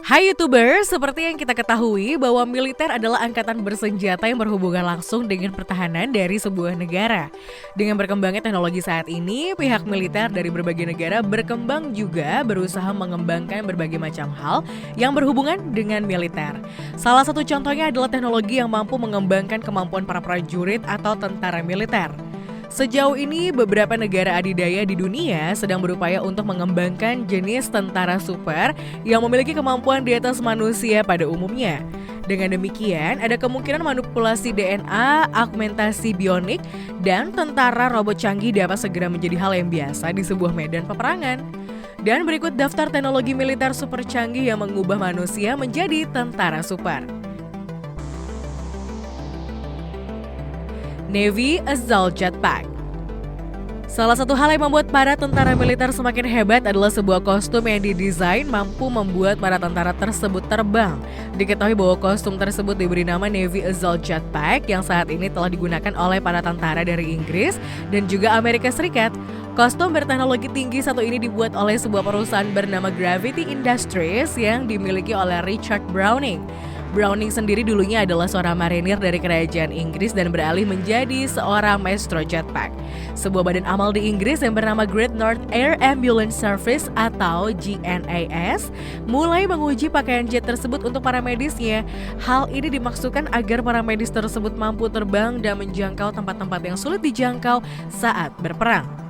Hai YouTuber, seperti yang kita ketahui bahwa militer adalah angkatan bersenjata yang berhubungan langsung dengan pertahanan dari sebuah negara. Dengan berkembangnya teknologi saat ini, pihak militer dari berbagai negara berkembang juga berusaha mengembangkan berbagai macam hal yang berhubungan dengan militer. Salah satu contohnya adalah teknologi yang mampu mengembangkan kemampuan para prajurit atau tentara militer. Sejauh ini, beberapa negara adidaya di dunia sedang berupaya untuk mengembangkan jenis tentara super yang memiliki kemampuan di atas manusia pada umumnya. Dengan demikian, ada kemungkinan manipulasi DNA, augmentasi bionik, dan tentara robot canggih dapat segera menjadi hal yang biasa di sebuah medan peperangan. Dan berikut daftar teknologi militer super canggih yang mengubah manusia menjadi tentara super. Navy Assault Jetpack. Salah satu hal yang membuat para tentara militer semakin hebat adalah sebuah kostum yang didesain mampu membuat para tentara tersebut terbang. Diketahui bahwa kostum tersebut diberi nama Navy Assault Jetpack yang saat ini telah digunakan oleh para tentara dari Inggris dan juga Amerika Serikat. Kostum berteknologi tinggi satu ini dibuat oleh sebuah perusahaan bernama Gravity Industries yang dimiliki oleh Richard Browning. Browning sendiri dulunya adalah seorang marinir dari kerajaan Inggris dan beralih menjadi seorang maestro jetpack. Sebuah badan amal di Inggris yang bernama Great North Air Ambulance Service atau GNAS mulai menguji pakaian jet tersebut untuk para medisnya. Hal ini dimaksudkan agar para medis tersebut mampu terbang dan menjangkau tempat-tempat yang sulit dijangkau saat berperang.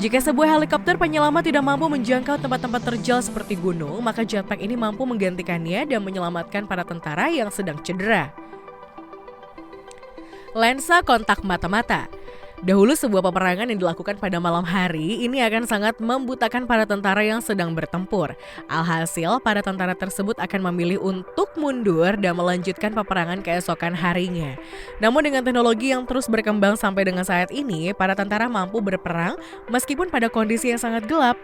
Jika sebuah helikopter penyelamat tidak mampu menjangkau tempat-tempat terjal seperti gunung, maka jetpack ini mampu menggantikannya dan menyelamatkan para tentara yang sedang cedera. Lensa kontak mata-mata. Dahulu sebuah peperangan yang dilakukan pada malam hari ini akan sangat membutakan para tentara yang sedang bertempur. Alhasil, para tentara tersebut akan memilih untuk mundur dan melanjutkan peperangan keesokan harinya. Namun dengan teknologi yang terus berkembang sampai dengan saat ini, para tentara mampu berperang meskipun pada kondisi yang sangat gelap.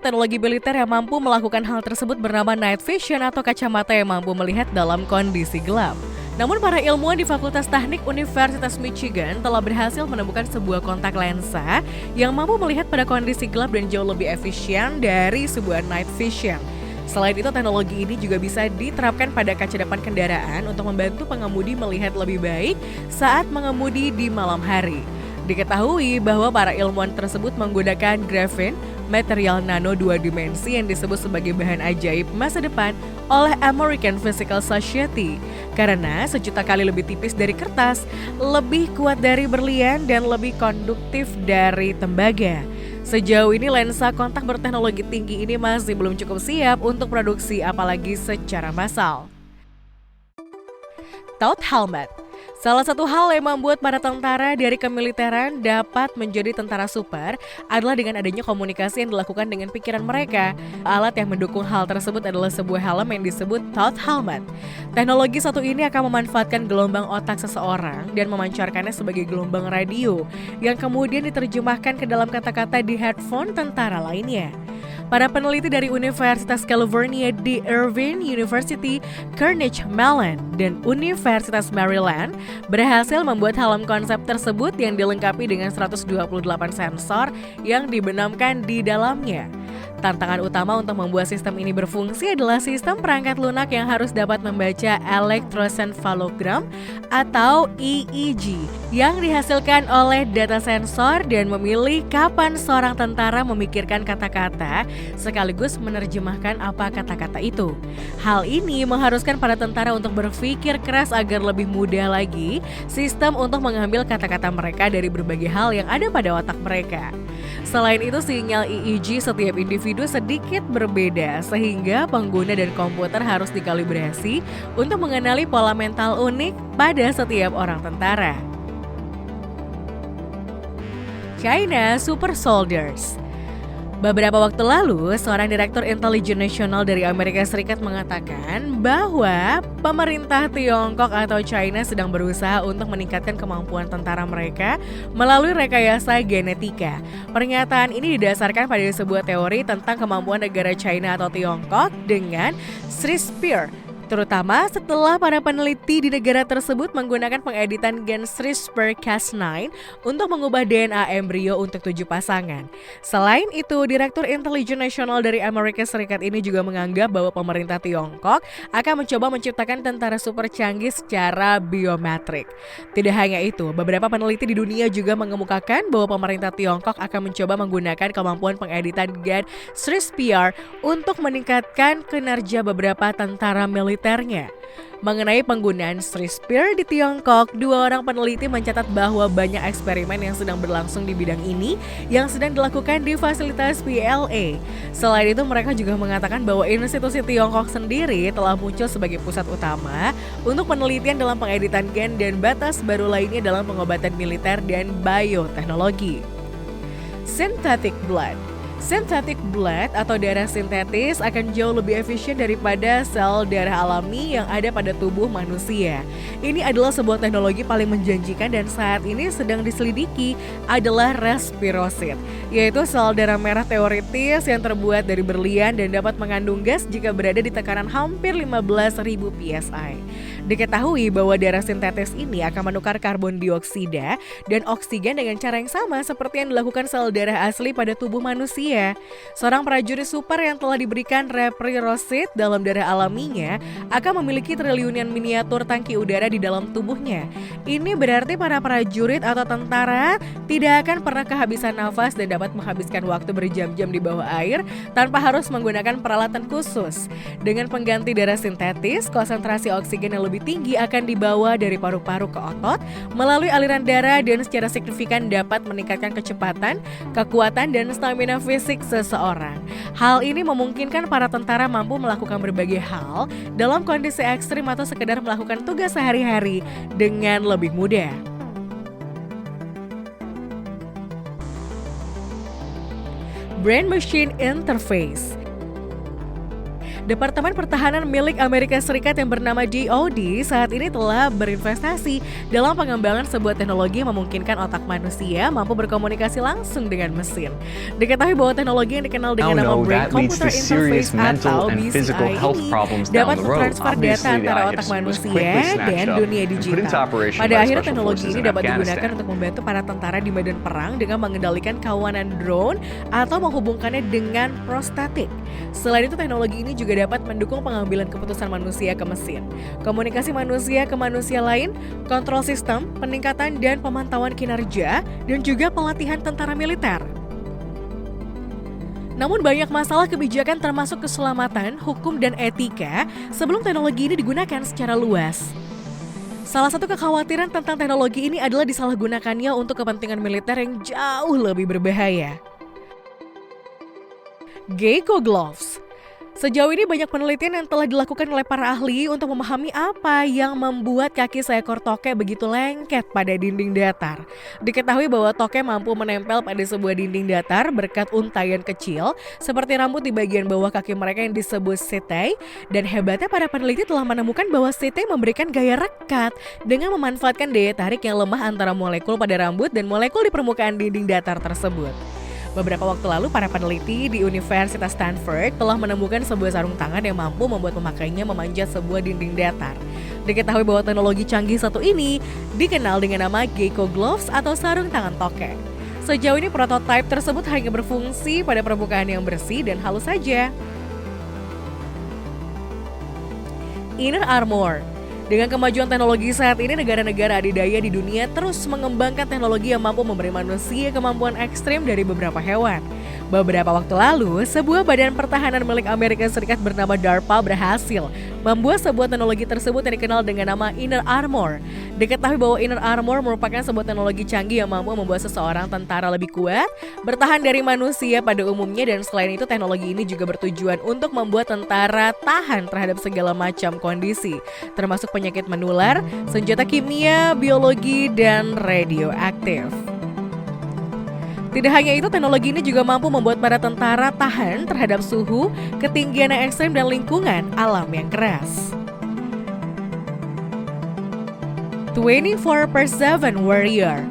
Teknologi militer yang mampu melakukan hal tersebut bernama night vision atau kacamata yang mampu melihat dalam kondisi gelap. Namun para ilmuwan di Fakultas Teknik Universitas Michigan telah berhasil menemukan sebuah kontak lensa yang mampu melihat pada kondisi gelap dan jauh lebih efisien dari sebuah night vision. Selain itu, teknologi ini juga bisa diterapkan pada kaca depan kendaraan untuk membantu pengemudi melihat lebih baik saat mengemudi di malam hari. Diketahui bahwa para ilmuwan tersebut menggunakan graphene, material nano dua dimensi yang disebut sebagai bahan ajaib masa depan oleh American Physical Society karena sejuta kali lebih tipis dari kertas, lebih kuat dari berlian, dan lebih konduktif dari tembaga. Sejauh ini lensa kontak berteknologi tinggi ini masih belum cukup siap untuk produksi apalagi secara massal. Taught helmet. Salah satu hal yang membuat para tentara dari kemiliteran dapat menjadi tentara super adalah dengan adanya komunikasi yang dilakukan dengan pikiran mereka. Alat yang mendukung hal tersebut adalah sebuah helm yang disebut Taught Helmet. Teknologi satu ini akan memanfaatkan gelombang otak seseorang dan memancarkannya sebagai gelombang radio yang kemudian diterjemahkan ke dalam kata-kata di headphone tentara lainnya. Para peneliti dari Universitas California di Irvine University, Carnegie Mellon, dan Universitas Maryland berhasil membuat helm konsep tersebut yang dilengkapi dengan 128 sensor yang dibenamkan di dalamnya. Tantangan utama untuk membuat sistem ini berfungsi adalah sistem perangkat lunak yang harus dapat membaca elektroencephalogram atau EEG yang dihasilkan oleh data sensor dan memilih kapan seorang tentara memikirkan kata-kata sekaligus menerjemahkan apa kata-kata itu. Hal ini mengharuskan para tentara untuk berpikir keras agar lebih mudah lagi sistem untuk mengambil kata-kata mereka dari berbagai hal yang ada pada otak mereka. Selain itu, sinyal EEG setiap individu sedikit berbeda sehingga pengguna dan komputer harus dikalibrasi untuk mengenali pola mental unik pada setiap orang tentara. China Super Soldiers. Beberapa waktu lalu, seorang direktur intelijen nasional dari Amerika Serikat mengatakan bahwa pemerintah Tiongkok atau China sedang berusaha untuk meningkatkan kemampuan tentara mereka melalui rekayasa genetika. Pernyataan ini didasarkan pada sebuah teori tentang kemampuan negara China atau Tiongkok dengan CRISPR Terutama setelah para peneliti di negara tersebut menggunakan pengeditan gen CRISPR-Cas9 untuk mengubah DNA embrio untuk 7 pasangan. Selain itu, Direktur Intelijen Nasional dari Amerika Serikat ini juga menganggap bahwa pemerintah Tiongkok akan mencoba menciptakan tentara super canggih secara biometrik. Tidak hanya itu, beberapa peneliti di dunia juga mengemukakan bahwa pemerintah Tiongkok akan mencoba menggunakan kemampuan pengeditan gen CRISPR untuk meningkatkan kinerja beberapa tentara militernya. Mengenai penggunaan CRISPR di Tiongkok, 2 orang peneliti mencatat bahwa banyak eksperimen yang sedang berlangsung di bidang ini yang sedang dilakukan di fasilitas PLA. Selain itu, mereka juga mengatakan bahwa institusi Tiongkok sendiri telah muncul sebagai pusat utama untuk penelitian dalam pengeditan gen dan batas baru lainnya dalam pengobatan militer dan bioteknologi. Synthetic blood. Synthetic blood atau darah sintetis akan jauh lebih efisien daripada sel darah alami yang ada pada tubuh manusia. Ini adalah sebuah teknologi paling menjanjikan dan saat ini sedang diselidiki adalah respirosit, yaitu sel darah merah teoritis yang terbuat dari berlian dan dapat mengandung gas jika berada di tekanan hampir 15.000 psi. Diketahui bahwa darah sintetis ini akan menukar karbon dioksida dan oksigen dengan cara yang sama seperti yang dilakukan sel darah asli pada tubuh manusia. Seorang prajurit super yang telah diberikan respirosit dalam darah alaminya akan memiliki triliunan miniatur tangki udara di dalam tubuhnya. Ini berarti para prajurit atau tentara tidak akan pernah kehabisan nafas dan dapat menghabiskan waktu berjam-jam di bawah air tanpa harus menggunakan peralatan khusus. Dengan pengganti darah sintetis, konsentrasi oksigen yang lebih tinggi akan dibawa dari paru-paru ke otot melalui aliran darah dan secara signifikan dapat meningkatkan kecepatan, kekuatan, dan stamina fisik seseorang. Hal ini memungkinkan para tentara mampu melakukan berbagai hal dalam kondisi ekstrim atau sekedar melakukan tugas sehari-hari dengan lebih mudah. Brain Machine Interface. Departemen Pertahanan milik Amerika Serikat yang bernama DoD saat ini telah berinvestasi dalam pengembangan sebuah teknologi yang memungkinkan otak manusia mampu berkomunikasi langsung dengan mesin. Diketahui bahwa teknologi yang dikenal dengan nama Brain Computer Interface atau BCI ini dapat mentransfer data antara otak manusia dan dunia digital. Pada akhirnya teknologi ini dapat digunakan untuk membantu para tentara di medan perang dengan mengendalikan kawanan drone atau menghubungkannya dengan prostatik. Selain itu, teknologi ini juga dapat mendukung pengambilan keputusan manusia ke mesin, komunikasi manusia ke manusia lain, kontrol sistem, peningkatan dan pemantauan kinerja, dan juga pelatihan tentara militer. Namun banyak masalah kebijakan termasuk keselamatan, hukum, dan etika sebelum teknologi ini digunakan secara luas. Salah satu kekhawatiran tentang teknologi ini adalah disalahgunakannya untuk kepentingan militer yang jauh lebih berbahaya. Gecko Gloves. Sejauh ini banyak penelitian yang telah dilakukan oleh para ahli untuk memahami apa yang membuat kaki seekor toke begitu lengket pada dinding datar. Diketahui bahwa toke mampu menempel pada sebuah dinding datar berkat untaian kecil seperti rambut di bagian bawah kaki mereka yang disebut setae, dan hebatnya para peneliti telah menemukan bahwa setae memberikan gaya rekat dengan memanfaatkan daya tarik yang lemah antara molekul pada rambut dan molekul di permukaan dinding datar tersebut. Beberapa waktu lalu, para peneliti di Universitas Stanford telah menemukan sebuah sarung tangan yang mampu membuat pemakainya memanjat sebuah dinding datar. Diketahui bahwa teknologi canggih satu ini dikenal dengan nama Gecko Gloves atau sarung tangan toke. Sejauh ini prototipe tersebut hanya berfungsi pada permukaan yang bersih dan halus saja. Inner Armor. Dengan kemajuan teknologi saat ini, negara-negara adidaya di dunia terus mengembangkan teknologi yang mampu memberi manusia kemampuan ekstrim dari beberapa hewan. Beberapa waktu lalu, sebuah badan pertahanan milik Amerika Serikat bernama DARPA berhasil membuat sebuah teknologi tersebut yang dikenal dengan nama Inner Armor. Diketahui bahwa Inner Armor merupakan sebuah teknologi canggih yang mampu membuat seseorang tentara lebih kuat, bertahan dari manusia pada umumnya, dan selain itu teknologi ini juga bertujuan untuk membuat tentara tahan terhadap segala macam kondisi, termasuk penyakit menular, senjata kimia, biologi, dan radioaktif. Tidak hanya itu, teknologi ini juga mampu membuat para tentara tahan terhadap suhu, ketinggian yang ekstrem, dan lingkungan alam yang keras. 24/7 Warrior.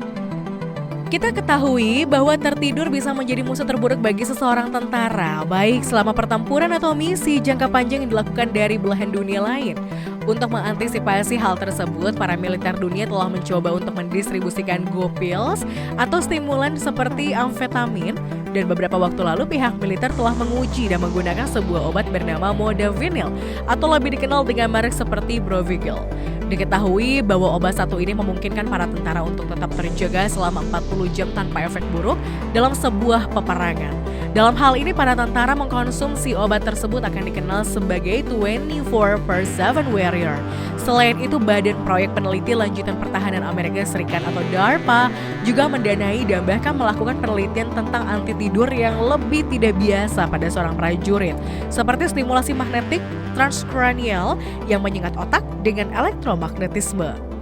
Kita ketahui bahwa tertidur bisa menjadi musuh terburuk bagi seseorang tentara, baik selama pertempuran atau misi jangka panjang yang dilakukan dari belahan dunia lain. Untuk mengantisipasi hal tersebut, para militer dunia telah mencoba untuk mendistribusikan go pills atau stimulan seperti amfetamin, dan beberapa waktu lalu pihak militer telah menguji dan menggunakan sebuah obat bernama modafinil atau lebih dikenal dengan merek seperti Brovigil. Diketahui bahwa obat satu ini memungkinkan para tentara untuk tetap terjaga selama 40 jam tanpa efek buruk dalam sebuah peperangan. Dalam hal ini, para tentara mengkonsumsi obat tersebut akan dikenal sebagai 24/7 warrior. Selain itu, Badan Proyek Peneliti Lanjutan Pertahanan Amerika Serikat atau DARPA juga mendanai dan bahkan melakukan penelitian tentang anti tidur yang lebih tidak biasa pada seorang prajurit, seperti stimulasi magnetik transkranial yang menyengat otak dengan elektromagnetisme.